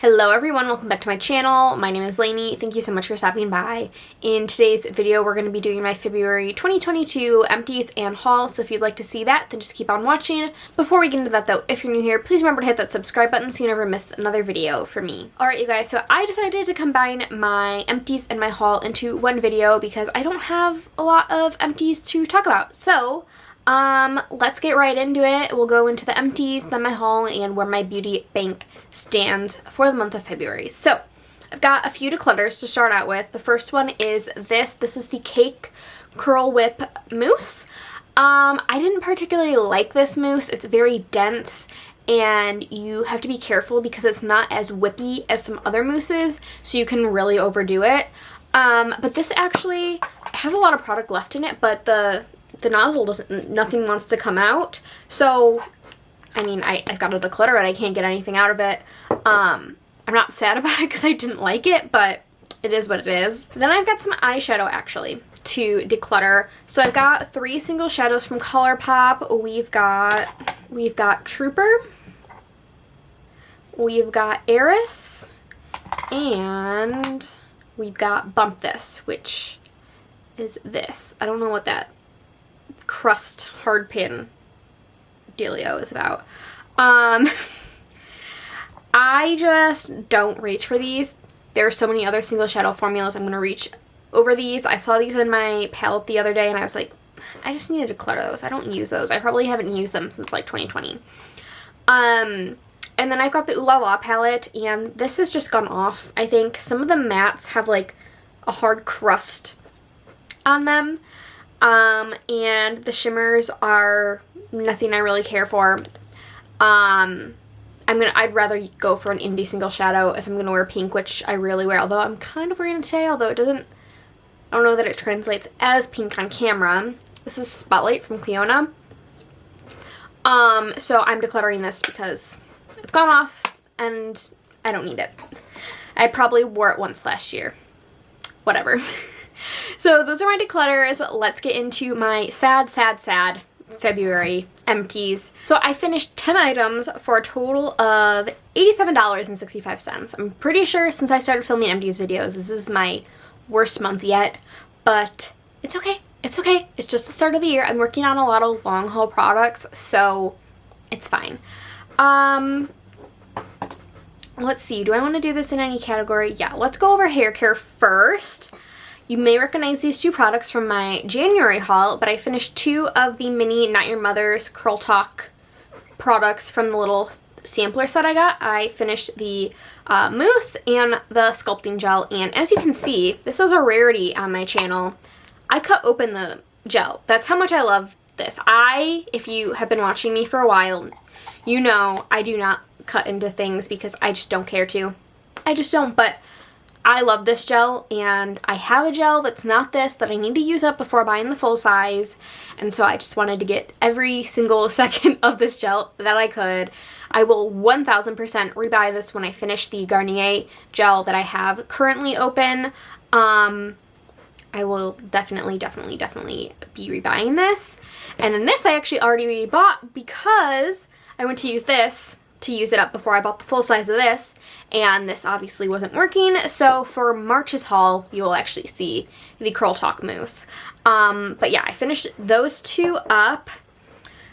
Hello everyone, welcome back to my channel. My name is Lainey. Thank you so much for stopping by. In today's video, we're going to be doing my February 2022 empties and haul, so if you'd like to see that, then just keep on watching. Before we get into that though, if you're new here, please remember to hit that subscribe button so you never miss another video from me. Alright you guys, so I decided to combine my empties and my haul into one video because I don't have a lot of empties to talk about. So, let's get right into it. We'll go into the empties, then my haul, and where my beauty bank stands for the month of February. So, I've got a few declutters to start out with. The first one is this. This is the Cake Curl Whip Mousse. I didn't particularly like this mousse. It's very dense, and you have to be careful because it's not as whippy as some other mousses, so you can really overdo it. But this actually has a lot of product left in it, but the nozzle nothing wants to come out. So, I mean, I've got to declutter it. I can't get anything out of it. I'm not sad about it because I didn't like it, but it is what it is. Then I've got some eyeshadow actually to declutter. So I've got 3 single shadows from ColourPop. We've got Trooper. We've got Eris. And we've got Bump This, which is this. I don't know what that crust hard pin dealio is about. I just don't reach for these. There are so many other single shadow formulas. I'm going to reach over these. I saw these in my palette the other day and I was like, I just need to declutter those. I don't use those. I probably haven't used them since like 2020. And then I've got the Ooh La La palette, and this has just gone off. I think some of the mattes have like a hard crust on them. And the shimmers are nothing I really care for. I'd rather go for an indie single shadow if I'm gonna wear pink, which I really wear, although I'm kind of wearing it today, although I don't know that it translates as pink on camera. This is Spotlight from Cliona. So I'm decluttering this because it's gone off and I don't need it. I probably wore it once last year. Whatever. So those are my declutters. Let's get into my sad February empties. So I finished 10 items for a total of $87.65. I'm pretty sure since I started filming empties videos, this is my worst month yet, but it's okay. It's okay. It's just the start of the year. I'm working on a lot of long haul products, so it's fine. Let's see. Do I want to do this in any category? Yeah, let's go over hair care first. You may recognize these 2 products from my January haul, but I finished 2 of the mini Not Your Mother's Curl Talk products from the little sampler set I got. I finished the mousse and the sculpting gel, and as you can see, this is a rarity on my channel. I cut open the gel. That's how much I love this. If you have been watching me for a while, you know I do not cut into things because I just don't care to. I just don't, but I love this gel, and I have a gel that's not this that I need to use up before buying the full size, and so I just wanted to get every single second of this gel that I could. I will 1000% rebuy this when I finish the Garnier gel that I have currently open. I will definitely be rebuying this. And then this I actually already bought because I went to use this to use it up before I bought the full size of this, and this obviously wasn't working, so for March's haul you will actually see the Curl Talk mousse. But yeah, I finished those 2 up.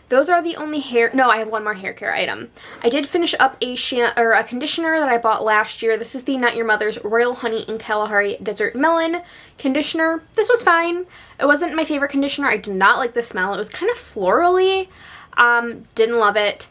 Those are the only I have one more hair care item. I did finish up a conditioner that I bought last year. This is the Not Your Mother's Royal Honey and Kalahari Desert Melon conditioner. This was fine. It wasn't my favorite conditioner. I did not like the smell. It was kind of florally. Didn't love it.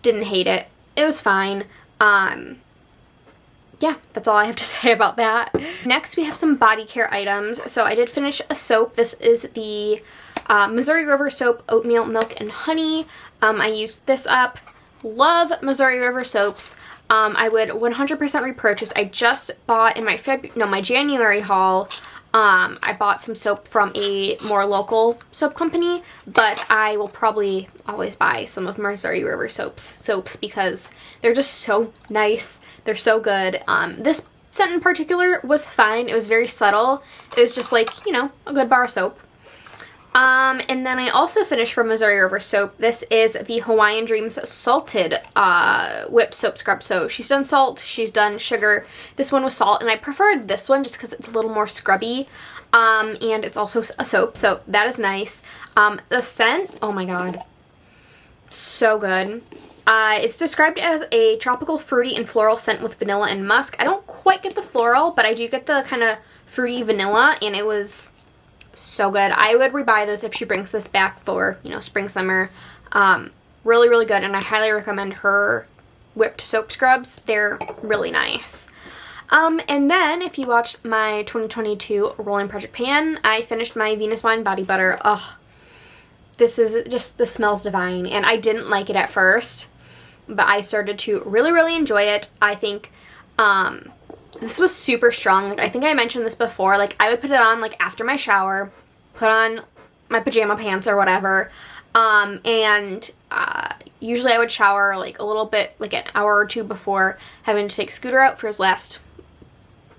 Didn't hate it. It was fine. Yeah, that's all I have to say about that. Next, we have some body care items. So I did finish a soap. This is the Missouri River Soap Oatmeal Milk and Honey. I used this up. Love Missouri River soaps. I would 100% repurchase. I just bought in my January haul. I bought some soap from a more local soap company, but I will probably always buy some of Missouri River soaps because they're just so nice. They're so good. This scent in particular was fine. It was very subtle. It was just like, you know, a good bar of soap. And then I also finished from Missouri River Soap. This is the Hawaiian Dreams Salted Whipped Soap Scrub. So she's done salt, she's done sugar. This one was salt, and I preferred this one just because it's a little more scrubby. And it's also a soap, so that is nice. The scent, oh my god, so good. It's described as a tropical, fruity, and floral scent with vanilla and musk. I don't quite get the floral, but I do get the kind of fruity vanilla, and it was so good. I would rebuy this if she brings this back for, you know, spring, summer. Really, really good, and I highly recommend her whipped soap scrubs. They're really nice. And then if you watched my 2022 Rolling Project Pan, I finished my Venus Wine Body Butter. Ugh, this smells divine, and I didn't like it at first, but I started to really, really enjoy it. I think, this was super strong. Like, I think I mentioned this before. Like, I would put it on, like, after my shower, put on my pajama pants or whatever, usually I would shower, like, a little bit, like, an hour or two before having to take Scooter out for his last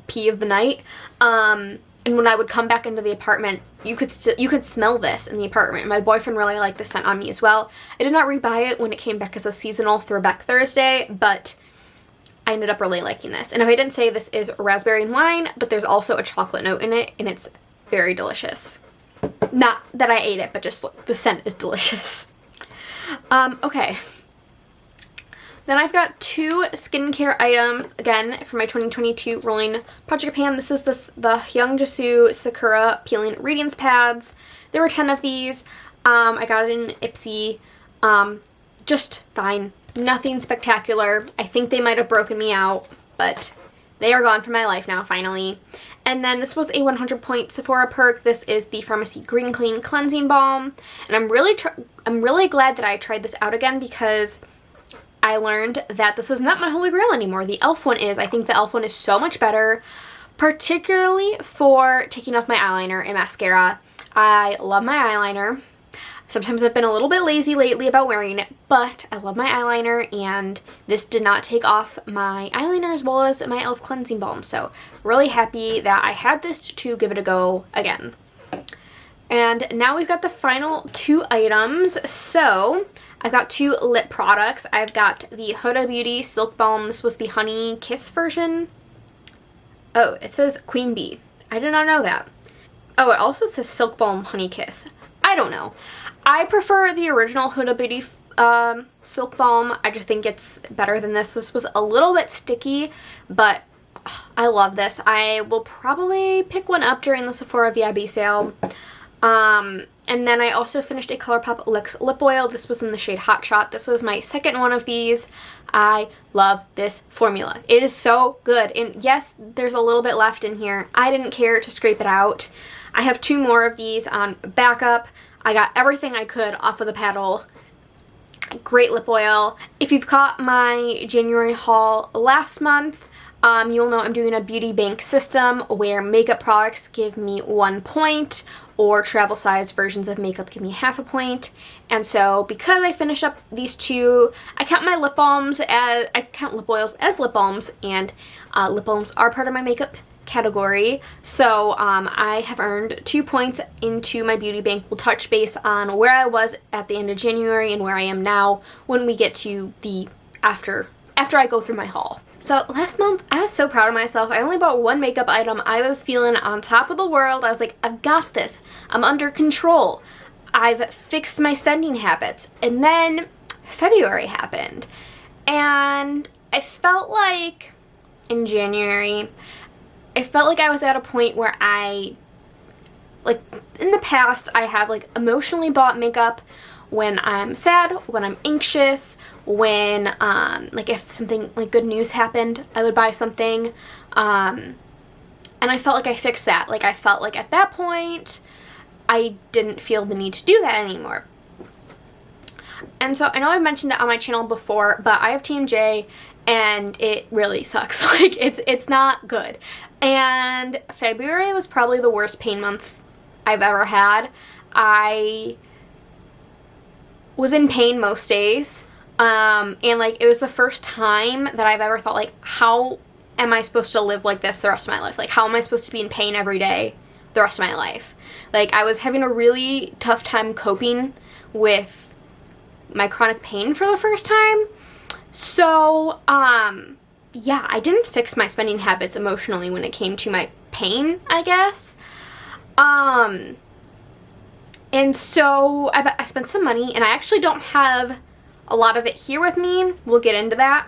pee of the night. And when I would come back into the apartment, you could smell this in the apartment. My boyfriend really liked the scent on me as well. I did not rebuy it when it came back as a seasonal Throwback Thursday, but I ended up really liking this. And if I didn't say, this is raspberry and wine, but there's also a chocolate note in it, and it's very delicious. Not that I ate it, but just the scent is delicious. Okay. Then I've got 2 skincare items, again, for my 2022 Rolling Project Pan. This is the Hyungjin Sakura Peeling Radiance Pads. There were 10 of these. I got it in Ipsy. Just fine. Nothing spectacular. I think they might have broken me out, but they are gone from my life now, finally. And then this was a 100-point Sephora perk. This is the Pharmacy Green Clean Cleansing Balm. And I'm really glad that I tried this out again, because I learned that this is not my holy grail anymore. The e.l.f. one is. I think the e.l.f. one is so much better, particularly for taking off my eyeliner and mascara. I love my eyeliner. Sometimes I've been a little bit lazy lately about wearing it, but I love my eyeliner, and this did not take off my eyeliner as well as my e.l.f. cleansing balm. So really happy that I had this to give it a go again. And now we've got the final 2 items. So I've got 2 lip products. I've got the Huda Beauty Silk Balm. This was the Honey Kiss version. Oh, it says Queen Bee. I did not know that. Oh, it also says Silk Balm Honey Kiss. I don't know. I prefer the original Huda Beauty Silk Balm. I just think it's better than this. This was a little bit sticky, but I love this. I will probably pick one up during the Sephora VIB sale. And then I also finished a ColourPop Luxe Lip Oil. This was in the shade Hot Shot. This was my second one of these. I love this formula. It is so good. And yes, there's a little bit left in here. I didn't care to scrape it out. I have 2 more of these on backup. I got everything I could off of the paddle. Great lip oil. If you've caught my January haul last month, you'll know I'm doing a beauty bank system where makeup products give me 1 point, or travel size versions of makeup give me half a point. And so because I finished up these 2, I count my lip balms as, I count lip oils as lip balms, and lip balms are part of my makeup category. So I have earned 2 points into my beauty bank. We'll touch base on where I was at the end of January and where I am now when we get to the after I go through my haul. So last month, I was so proud of myself. I only bought 1 makeup item. I was feeling on top of the world. I was like, I've got this. I'm under control. I've fixed my spending habits. And then February happened. And I felt like in January, I felt like I was at a point where I, like in the past, I have like emotionally bought makeup when I'm sad, when I'm anxious, when like if something like good news happened, I would buy something, and I felt like I fixed that. Like I felt like at that point I didn't feel the need to do that anymore. And so I know I've mentioned it on my channel before, but I have TMJ and it really sucks. Like it's not good. And February was probably the worst pain month I've ever had. I was in pain most days, and like it was the first time that I've ever thought like, how am I supposed to live like this the rest of my life? Like how am I supposed to be in pain every day the rest of my life. Like, I was having a really tough time coping with my chronic pain for the first time. So, yeah, I didn't fix my spending habits emotionally when it came to my pain, I guess. And so I spent some money, and I actually don't have a lot of it here with me. We'll get into that.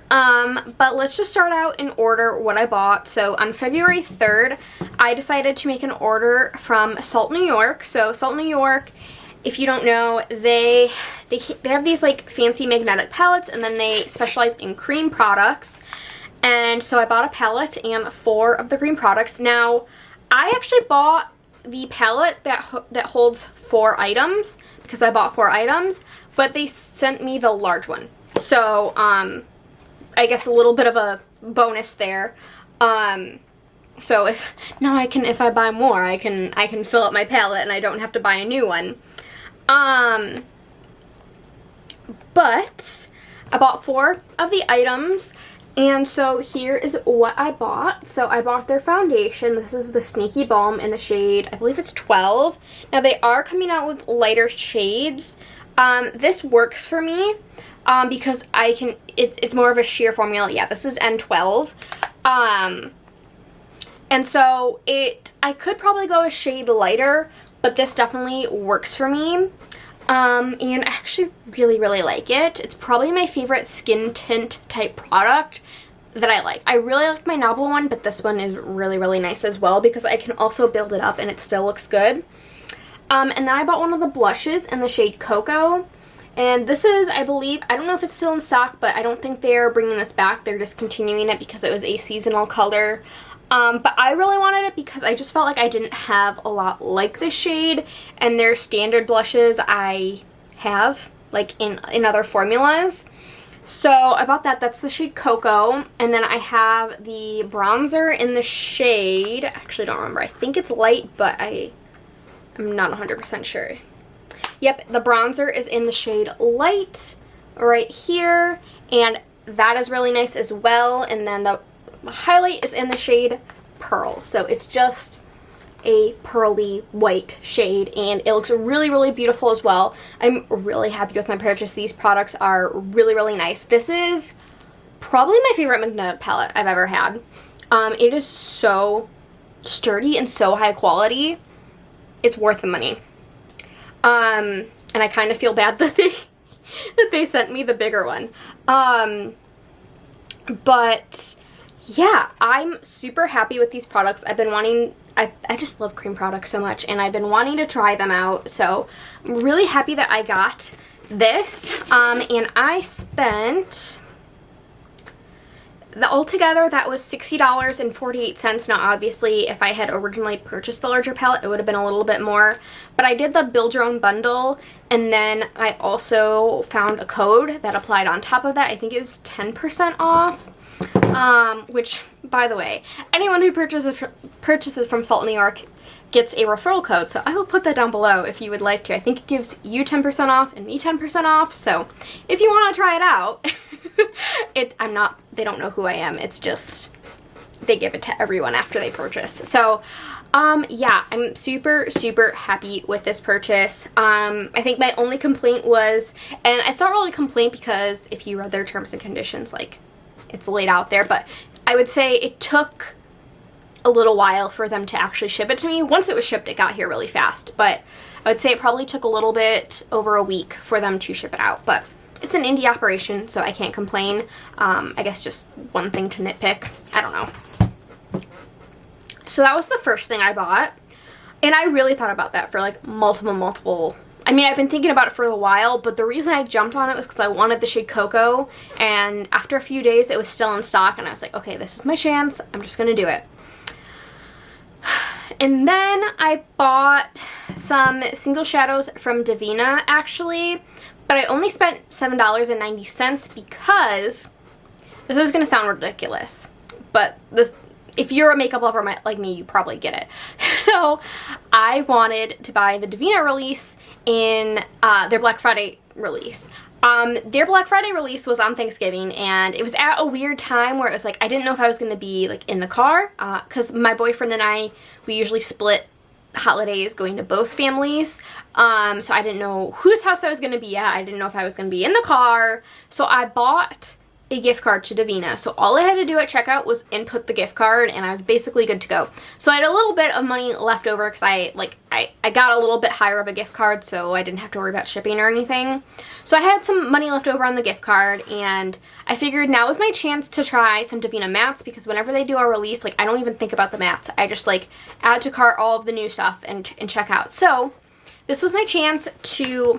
But let's just start out in order what I bought. So on February 3rd, I decided to make an order from Salt, New York. So Salt, New York, if you don't know, they have these like fancy magnetic palettes, and then they specialize in cream products. And so I bought a palette and 4 of the cream products. Now, I actually bought the palette that holds 4 items because I bought 4 items, but they sent me the large one. So, I guess a little bit of a bonus there. So if I buy more, I can fill up my palette and I don't have to buy a new one. But I bought 4 of the items, and so here is what I bought. So I bought their foundation. This is the Sneaky Balm in the shade, I believe it's 12. Now they are coming out with lighter shades. This works for me. Because it's more of a sheer formula. Yeah, this is N12. And so I could probably go a shade lighter, but this definitely works for me. And I actually really, really like it. It's probably my favorite skin tint type product that I like. I really like my Nobble one, but this one is really, really nice as well because I can also build it up and it still looks good. And then I bought one of the blushes in the shade Cocoa. And this is, I believe, I don't know if it's still in stock, but I don't think they're bringing this back. They're discontinuing it because it was a seasonal color. But I really wanted it because I just felt like I didn't have a lot like this shade. And their standard blushes I have, like, in other formulas. So I bought that. That's the shade Cocoa. And then I have the bronzer in the shade, I actually don't remember. I think it's light, but I'm not 100% sure. Yep, the bronzer is in the shade Light right here, and that is really nice as well. And then the highlight is in the shade Pearl, so it's just a pearly white shade, and it looks really, really beautiful as well. I'm really happy with my purchase. These products are really, really nice. This is probably my favorite magnetic palette I've ever had. It is so sturdy and so high quality. It's worth the money. And I kind of feel bad that they sent me the bigger one. But yeah, I'm super happy with these products. I've been wanting, I just love cream products so much, and I've been wanting to try them out. So I'm really happy that I got this. And I spent, altogether, that was $60.48. Now, obviously, if I had originally purchased the larger palette, it would have been a little bit more. But I did the Build Your Own bundle, and then I also found a code that applied on top of that. I think it was 10% off, which, by the way, anyone who purchases from Salt, New York gets a referral code, so I will put that down below if you would like to. I think it gives you 10% off and me 10% off, so if you want to try it out, they don't know who I am, it's just, they give it to everyone after they purchase. So, yeah, I'm super, super happy with this purchase. I think my only complaint was, and it's not really a complaint because if you read their terms and conditions, like, it's laid out there, but I would say it took a little while for them to actually ship it to me. Once it was shipped, it got here really fast, but I would say it probably took a little bit over a week for them to ship it out, but it's an indie operation, so I can't complain. I guess just one thing to nitpick. I don't know. So that was the first thing I bought, and I really thought about that for like multiple, I mean, I've been thinking about it for a while, but the reason I jumped on it was because I wanted the shade Cocoa, and after a few days it was still in stock, and I was like, okay, this is my chance, I'm just gonna do it. And then I bought some single shadows from Divina, actually, but I only spent $7.90 because, this is gonna sound ridiculous, but if you're a makeup lover like me, you probably get it. So I wanted to buy the Divina release in their Black Friday release. Their Black Friday release was on Thanksgiving, and it was at a weird time where it was like, I didn't know if I was going to be like in the car, because my boyfriend and I, we usually split holidays going to both families, so I didn't know whose house I was going to be at. I didn't know if I was going to be in the car, so I bought a gift card to Davina. So all I had to do at checkout was input the gift card, and I was basically good to go. So I had a little bit of money left over because I got a little bit higher of a gift card, so I didn't have to worry about shipping or anything. So I had some money left over on the gift card, and I figured now was my chance to try some Davina mats, because whenever they do a release, like, I don't even think about the mats. I just like add to cart all of the new stuff and check out. So this was my chance to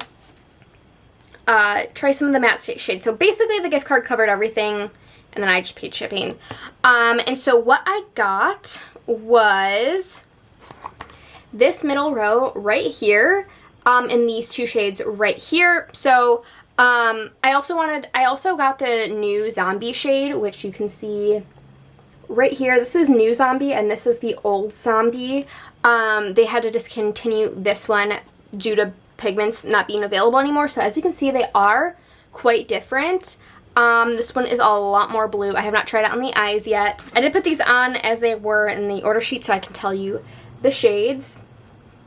try some of the matte shades. So basically the gift card covered everything, and then I just paid shipping. And so what I got was this middle row right here, in these two shades right here. So I also got the new Zombie shade, which you can see right here. This is new Zombie, and this is the old Zombie. They had to discontinue this one due to pigments not being available anymore, so as you can see, they are quite different. This one is a lot more blue. I have not tried it on the eyes yet. I did put these on as they were in the order sheet so I can tell you the shades.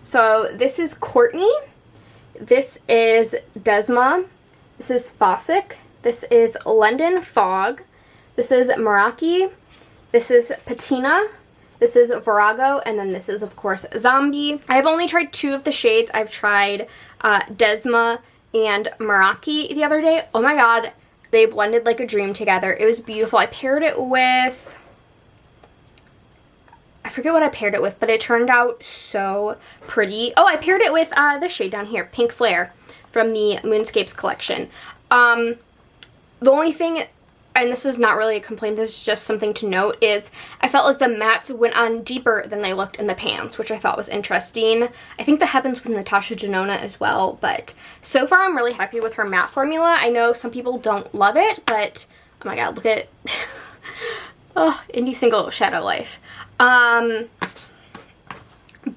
So this is Courtney, this is Desma, this is Fossick, this is London Fog, this is Meraki, this is Patina, this is Virago, and then this is, of course, Zombie. I've only tried two of the shades. I've tried Desma and Meraki the other day. Oh my god, they blended like a dream together. It was beautiful. I paired it with, I forget what I paired it with, but it turned out so pretty. Oh, I paired it with this shade down here, Pink Flare, from the Moonscapes collection. The only thing, and this is not really a complaint, this is just something to note, is I felt like the mattes went on deeper than they looked in the pans, which I thought was interesting. I think that happens with Natasha Denona as well, but so far I'm really happy with her matte formula. I know some people don't love it, but oh my god, look at oh, Indie Single Shadow Life.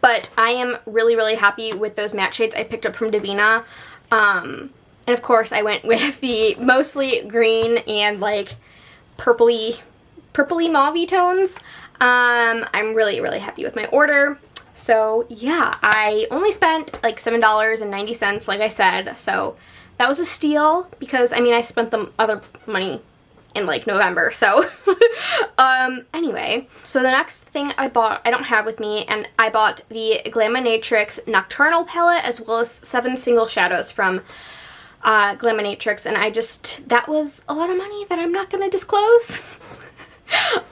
But I am really, really happy with those matte shades I picked up from Davina. And of course I went with the mostly green and like purpley mauve tones. I'm really, really happy with my order. So yeah, I only spent like $7.90, like I said, so that was a steal, because I mean I spent the other money in like November, so anyway, so the next thing I bought, I don't have with me, and I bought the Glaminatrix Nocturnal palette as well as 7 single shadows from Glaminatrix, and that was a lot of money that I'm not gonna disclose.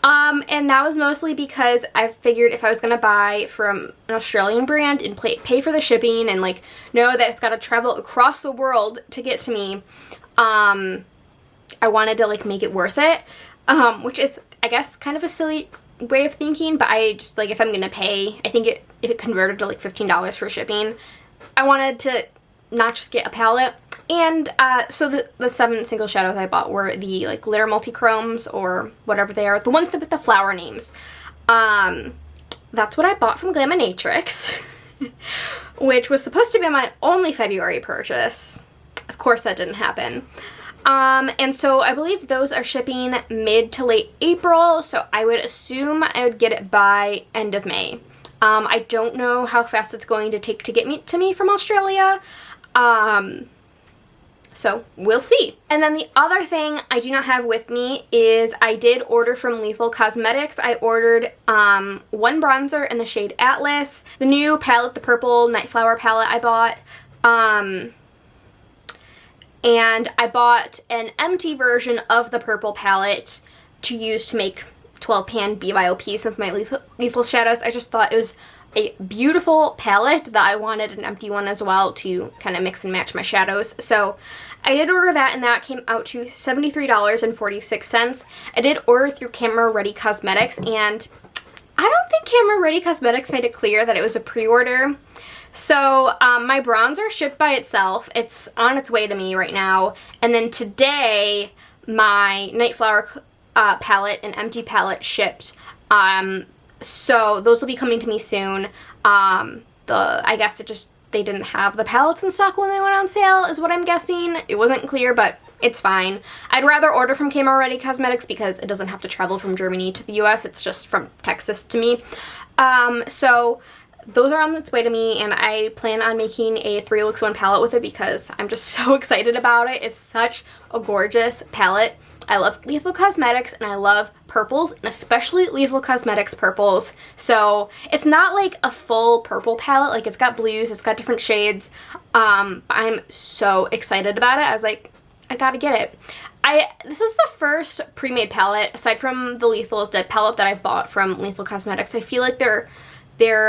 And that was mostly because I figured if I was gonna buy from an Australian brand and pay for the shipping and like know that it's gotta travel across the world to get to me, I wanted to like make it worth it, which is, I guess, kind of a silly way of thinking, but I just like, if I'm gonna pay, I think if it converted to like $15 for shipping, I wanted to not just get a palette. And so the 7 single shadows I bought were the like glitter multi-chromes, or whatever they are, the ones with the flower names. That's what I bought from Glaminatrix, which was supposed to be my only February purchase. Of course that didn't happen. And so I believe those are shipping mid to late April, so I would assume I would get it by end of May. I don't know how fast it's going to take to get to me from Australia. So we'll see. And then the other thing I do not have with me is I did order from Lethal Cosmetics. I ordered one bronzer in the shade Atlas, the new palette, the purple Nightflower palette I bought, and I bought an empty version of the purple palette to use to make 12 pan BYOPs of my lethal shadows. I just thought it was a beautiful palette that I wanted an empty one as well to kind of mix and match my shadows. So I did order that, and that came out to $73.46. I did order through Camera Ready Cosmetics, and I don't think Camera Ready Cosmetics made it clear that it was a pre-order. So my bronzer shipped by itself. It's on its way to me right now. And then today, my Nightflower palette and empty palette shipped. So those will be coming to me soon. I guess it just they didn't have the palettes in stock when they went on sale, is what I'm guessing. It wasn't clear, but it's fine. I'd rather order from Kmart Ready Cosmetics because it doesn't have to travel from Germany to the US. It's just from Texas to me. So those are on its way to me, and I plan on making a 3 looks 1 palette with it because I'm just so excited about it. It's such a gorgeous palette. I love Lethal Cosmetics and I love purples, and especially Lethal Cosmetics purples. So it's not like a full purple palette, like it's got blues, it's got different shades. I'm so excited about it. I was like, I gotta get it. This is the first pre-made palette, aside from the Lethal is Dead palette that I bought from Lethal Cosmetics. I feel like they're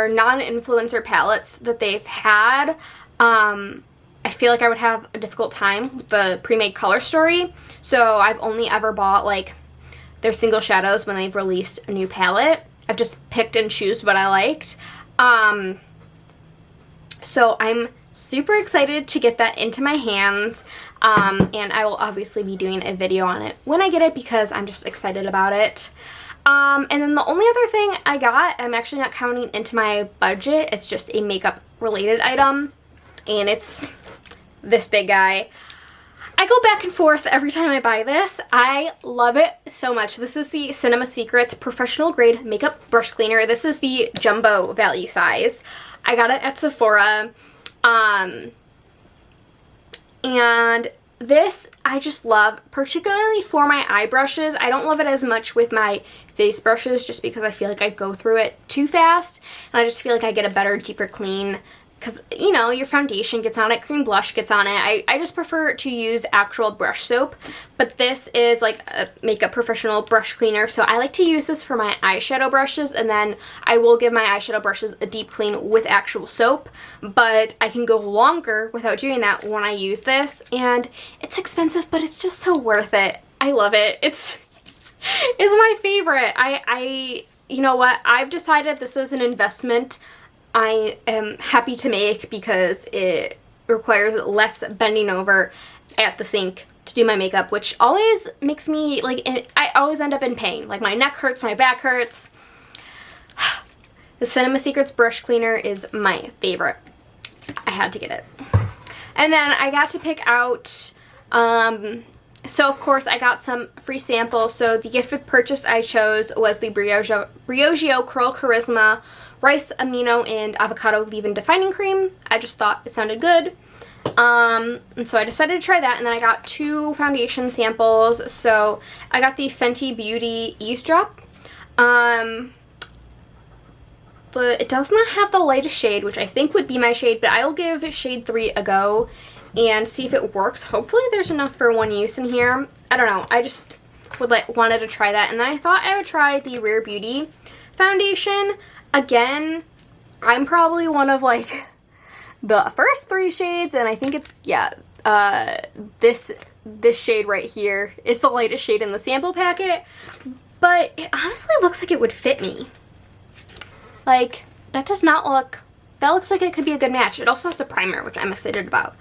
non-influencer palettes that they've had. I feel like I would have a difficult time with the pre-made color story, so I've only ever bought like their single shadows when they've released a new palette. I've just picked and choose what I liked. So I'm super excited to get that into my hands, and I will obviously be doing a video on it when I get it because I'm just excited about it. And then the only other thing I got, I'm actually not counting into my budget, it's just a makeup related item, and it's this big guy. I go back and forth every time I buy this. I love it so much. This is the Cinema Secrets Professional Grade Makeup Brush Cleaner. This is the jumbo value size. I got it at Sephora. And this I just love, particularly for my eye brushes. I don't love it as much with my face brushes just because I feel like I go through it too fast, and I just feel like I get a better, deeper clean because, you know, your foundation gets on it, cream blush gets on it. I just prefer to use actual brush soap, but this is like a makeup professional brush cleaner, so I like to use this for my eyeshadow brushes, and then I will give my eyeshadow brushes a deep clean with actual soap, but I can go longer without doing that when I use this, and it's expensive, but it's just so worth it. I love it. It's my favorite. You know what? I've decided this is an investment I am happy to make because it requires less bending over at the sink to do my makeup, which always makes me, like, I always end up in pain. Like, my neck hurts, my back hurts. The Cinema Secrets Brush Cleaner is my favorite. I had to get it. And then I got to pick out, so of course I got some free samples. So the gift with purchase I chose was the Briogeo Curl Charisma Rice, Amino, and Avocado Leave-In Defining Cream. I just thought it sounded good. And so I decided to try that, and then I got 2 foundation samples. So I got the Fenty Beauty Eavesdrop. But it does not have the lightest shade, which I think would be my shade, but I will give shade 3 a go and see if it works. Hopefully there's enough for one use in here. I don't know. I just wanted to try that. And then I thought I would try the Rare Beauty foundation. Again, I'm probably one of like the first 3 shades, and I think it's, yeah, this shade right here is the lightest shade in the sample packet, but it honestly looks like it would fit me. Like, that does not look, that looks like it could be a good match. It also has a primer, which I'm excited about.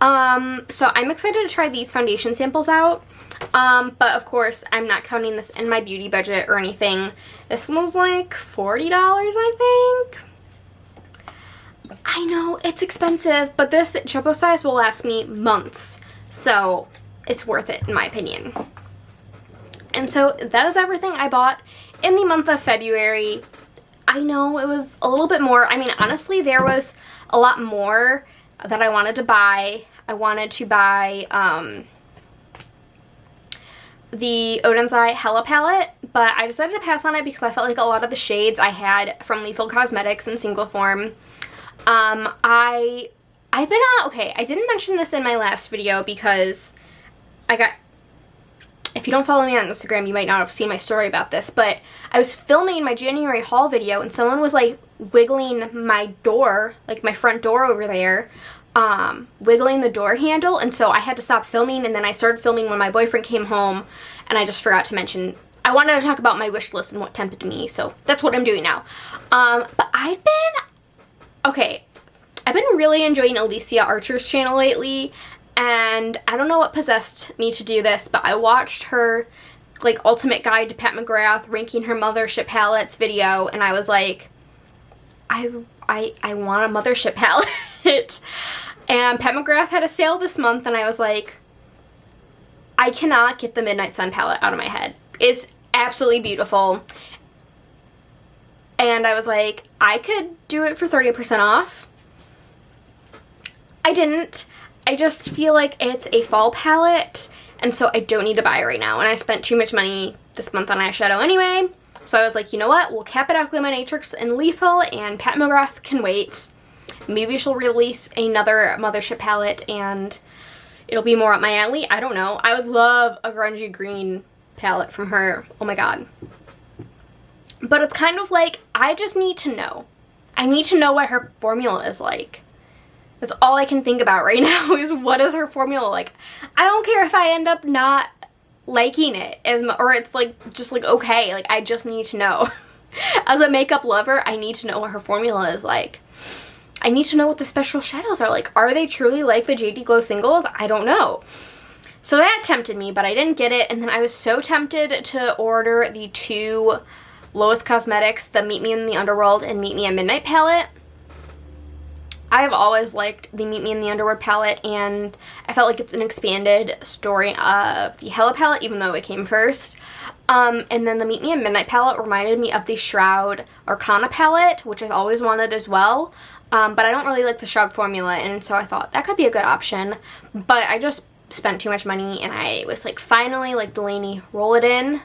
So I'm excited to try these foundation samples out. But of course, I'm not counting this in my beauty budget or anything. This was like $40, I think. I know, it's expensive, but this jumbo size will last me months. So it's worth it, in my opinion. And so that is everything I bought in the month of February. I know it was a little bit more. I mean, honestly, there was a lot more that I wanted to buy. I wanted to buy the Odensai Hella palette, but I decided to pass on it because I felt like a lot of the shades I had from Lethal Cosmetics in single form. I've been on, okay, I didn't mention this in my last video because if you don't follow me on Instagram, you might not have seen my story about this, but I was filming my January haul video and someone was like wiggling my door, like my front door over there, wiggling the door handle, and so I had to stop filming, and then I started filming when my boyfriend came home, and I just forgot to mention, I wanted to talk about my wish list and what tempted me, so that's what I'm doing now. But I've been really enjoying Alicia Archer's channel lately, and I don't know what possessed me to do this, but I watched her like ultimate guide to Pat McGrath ranking her mothership palettes video, and I was like, I want a mothership palette. palette. And Pat McGrath had a sale this month, and I was like, I cannot get the Midnight Sun palette out of my head. It's absolutely beautiful. And I was like, I could do it for 30% off. I didn't. I just feel like it's a fall palette, and so I don't need to buy it right now. And I spent too much money this month on eyeshadow anyway. So I was like, you know what? We'll cap it out Gluminatrix and Lethal, and Pat McGrath can wait. Maybe she'll release another Mothership palette, and it'll be more up my alley. I don't know. I would love a grungy green palette from her. Oh my god. But it's kind of like, I just need to know. I need to know what her formula is like. That's all I can think about right now is what is her formula like. I don't care if I end up not liking it or it's like just like okay, like I just need to know. As a makeup lover, I need to know what her formula is like. I need to know what the special shadows are like. Are they truly like the JD Glow singles? I don't know. So that tempted me, but I didn't get it. And then I was so tempted to order the 2 Lowest Cosmetics, the Meet Me in the Underworld and Meet Me at Midnight palette. I have always liked the Meet Me in the Underworld palette, and I felt like it's an expanded story of the Hello palette, even though it came first. And then the Meet Me at Midnight palette reminded me of the Shroud Arcana palette, which I've always wanted as well. But I don't really like the Shroud formula, and so I thought that could be a good option. But I just spent too much money, and I was like, finally, like, Delaney, roll it in.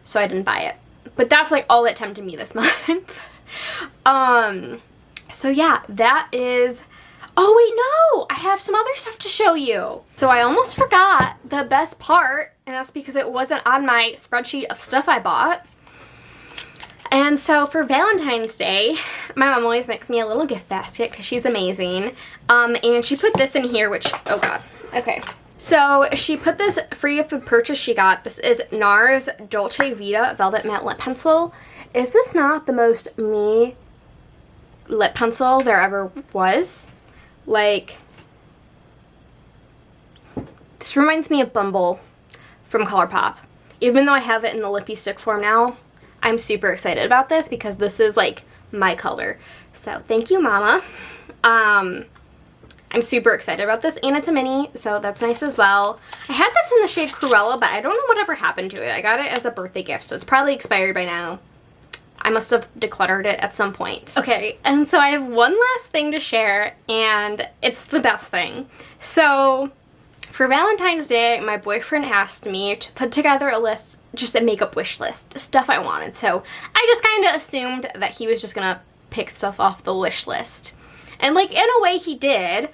So I didn't buy it. But that's like all that tempted me this month. So yeah, that is, oh wait, no, I have some other stuff to show you. So I almost forgot the best part, and that's because it wasn't on my spreadsheet of stuff I bought. And so for Valentine's Day, my mom always makes me a little gift basket because she's amazing. And she put this in here, which, oh god, okay. So she put this free with purchase she got. This is NARS Dolce Vita Velvet Matte Lip Pencil. Is this not the most me lip pencil there ever was? Like, this reminds me of Bumble from ColourPop. Even though I have it in the lippy stick form now, I'm super excited about this because this is like my color. So thank you, Mama. I'm super excited about this, and it's a mini, so that's nice as well. I had this in the shade Cruella, but I don't know whatever happened to it. I got it as a birthday gift, so it's probably expired by now. I must have decluttered it at some point. Okay, and so I have one last thing to share, and it's the best thing. So for Valentine's Day, my boyfriend asked me to put together a list, just a makeup wish list, stuff I wanted. So I just kind of assumed that he was just gonna pick stuff off the wish list. And like, in a way he did,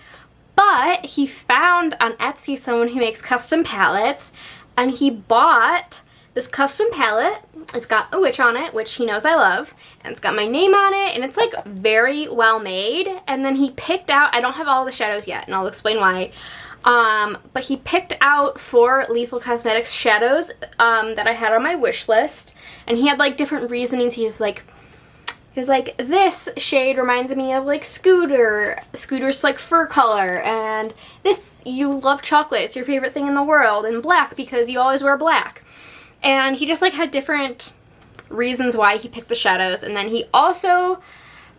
but he found on Etsy someone who makes custom palettes, and he bought this custom palette. It's got a witch on it, which he knows I love, and it's got my name on it, and it's like very well made. And then he picked out, I don't have all the shadows yet, and I'll explain why, but he picked out 4 Lethal Cosmetics shadows that I had on my wish list, and he had like different reasonings. He was like, this shade reminds me of like Scooter's like fur color, and this, you love chocolate, it's your favorite thing in the world, and black because you always wear black. And he just like had different reasons why he picked the shadows. And then he also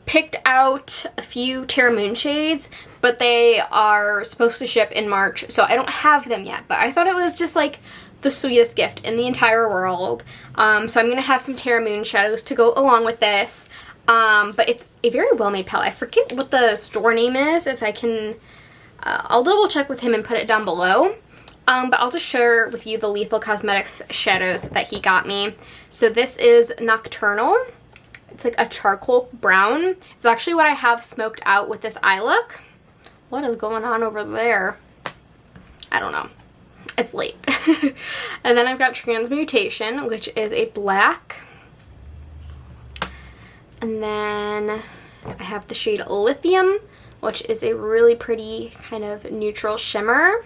picked out a few Terra Moon shades, but they are supposed to ship in March, so I don't have them yet. But I thought it was just like the sweetest gift in the entire world. So I'm gonna have some Terra Moon shadows to go along with this. But it's a very well-made palette. I forget what the store name is. If I can, I'll double check with him and put it down below. But I'll just share with you the Lethal Cosmetics shadows that he got me. So this is Nocturnal. It's like a charcoal brown. It's actually what I have smoked out with this eye look. What is going on over there? I don't know. It's late. And then I've got Transmutation, which is a black. And then I have the shade Lithium, which is a really pretty kind of neutral shimmer.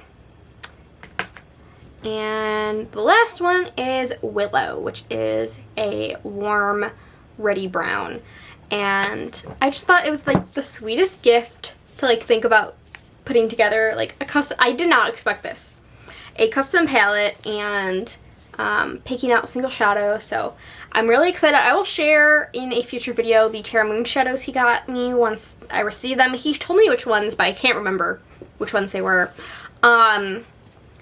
And the last one is Willow, which is a warm, reddy brown. And I just thought it was like the sweetest gift to like think about putting together like a custom, I did not expect this. A custom palette and picking out single shadow, so I'm really excited. I will share in a future video the Terra Moon shadows he got me once I receive them. He told me which ones, but I can't remember which ones they were.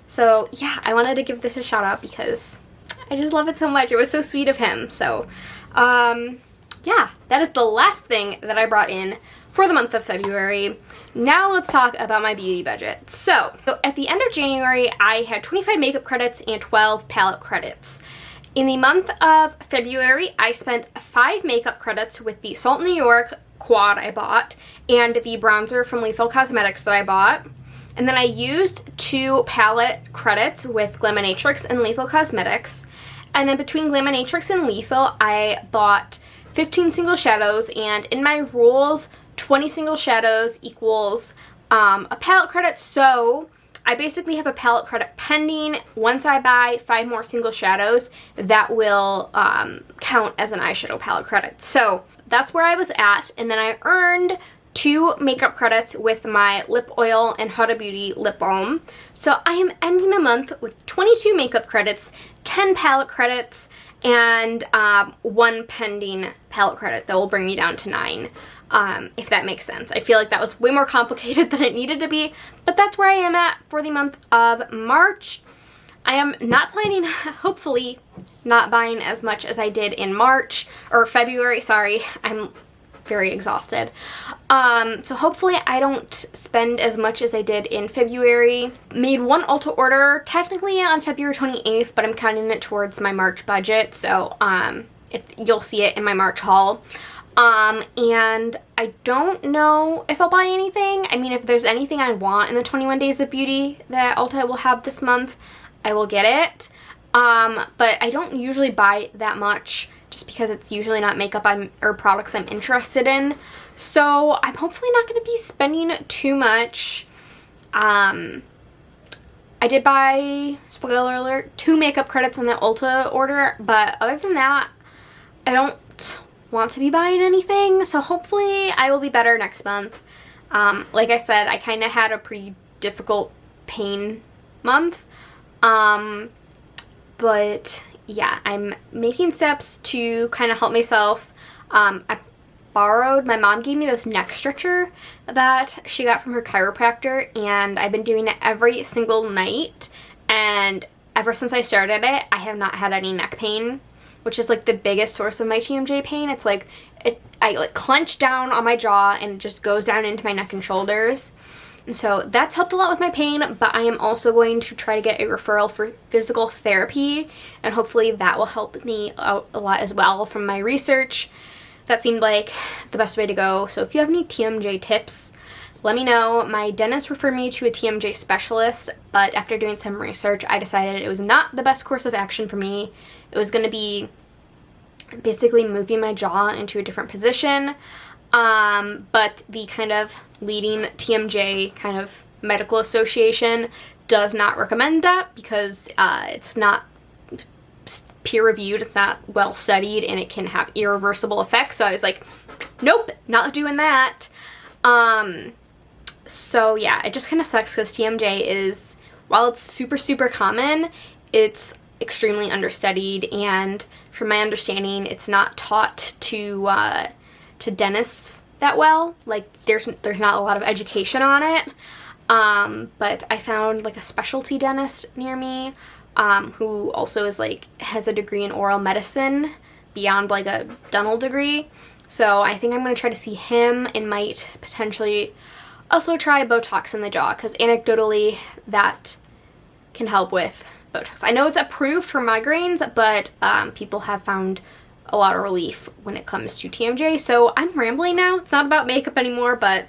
So yeah, I wanted to give this a shout out because I just love it so much. It was so sweet of him. So yeah, that is the last thing that I brought in for the month of February. Now let's talk about my beauty budget. So at the end of January, I had 25 makeup credits and 12 palette credits. In the month of February, I spent 5 makeup credits with the Salt New York quad I bought and the bronzer from Lethal Cosmetics that I bought. And then I used 2 palette credits with Glaminatrix and Lethal Cosmetics. And then between Glaminatrix and Lethal, I bought 15 single shadows, and in my rules, 20 single shadows equals a palette credit. So I basically have a palette credit pending. Once I buy 5 more single shadows, that will count as an eyeshadow palette credit. So that's where I was at, and then I earned 2 makeup credits with my lip oil and Huda Beauty lip balm. So I am ending the month with 22 makeup credits, 10 palette credits, and 1 pending palette credit that will bring me down to 9, if that makes sense. I feel like that was way more complicated than it needed to be, but that's where I am at for the month of March. I am not planning, hopefully, not buying as much as I did in March, or February, sorry. I'm very exhausted. So hopefully I don't spend as much as I did in February. Made 1 Ulta order technically on February 28th, but I'm counting it towards my March budget, so you'll see it in my March haul. And I don't know if I'll buy anything. I mean, if there's anything I want in the 21 Days of Beauty that Ulta will have this month, I will get it. But I don't usually buy that much just because it's usually not makeup or products I'm interested in. So I'm hopefully not going to be spending too much. I did buy, spoiler alert, 2 makeup credits on that Ulta order, but other than that, I don't want to be buying anything. So hopefully I will be better next month. Like I said, I kind of had a pretty difficult pain month. But yeah, I'm making steps to kind of help myself. My mom gave me this neck stretcher that she got from her chiropractor, and I've been doing it every single night, and ever since I started it, I have not had any neck pain, which is like the biggest source of my TMJ pain. It's like, I like clench down on my jaw and it just goes down into my neck and shoulders. And so that's helped a lot with my pain, but I am also going to try to get a referral for physical therapy, and hopefully that will help me out a lot as well. From my research, that seemed like the best way to go. So if you have any TMJ tips, let me know. My dentist referred me to a TMJ specialist, but after doing some research, I decided it was not the best course of action for me. It was going to be basically moving my jaw into a different position. But the kind of leading TMJ kind of medical association does not recommend that because it's not peer-reviewed, it's not well studied, and it can have irreversible effects. So I was like, nope, not doing that. So yeah, it just kind of sucks because TMJ is, while it's super, super common, it's extremely understudied, and from my understanding, it's not taught to dentists that well. Like there's not a lot of education on it. But I found like a specialty dentist near me who also is like has a degree in oral medicine beyond like a dental degree. So I think I'm going to try to see him and might potentially also try Botox in the jaw, because anecdotally that can help with Botox. I know it's approved for migraines, but people have found a lot of relief when it comes to TMJ. So I'm rambling now. It's not about makeup anymore, but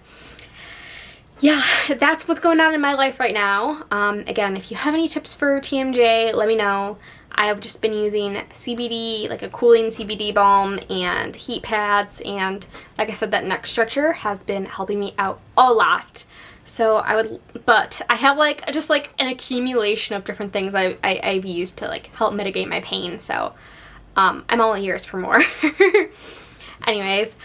yeah, that's what's going on in my life right now. Again, if you have any tips for TMJ, let me know. I have just been using CBD, like a cooling CBD balm, and heat pads, and like I said, that neck stretcher has been helping me out a lot. So but I have like just like an accumulation of different things I've used to like help mitigate my pain. So I'm all ears for more. Anyways,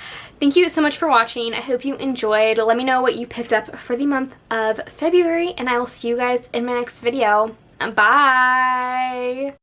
thank you so much for watching. I hope you enjoyed. Let me know what you picked up for the month of February, and I will see you guys in my next video. Bye!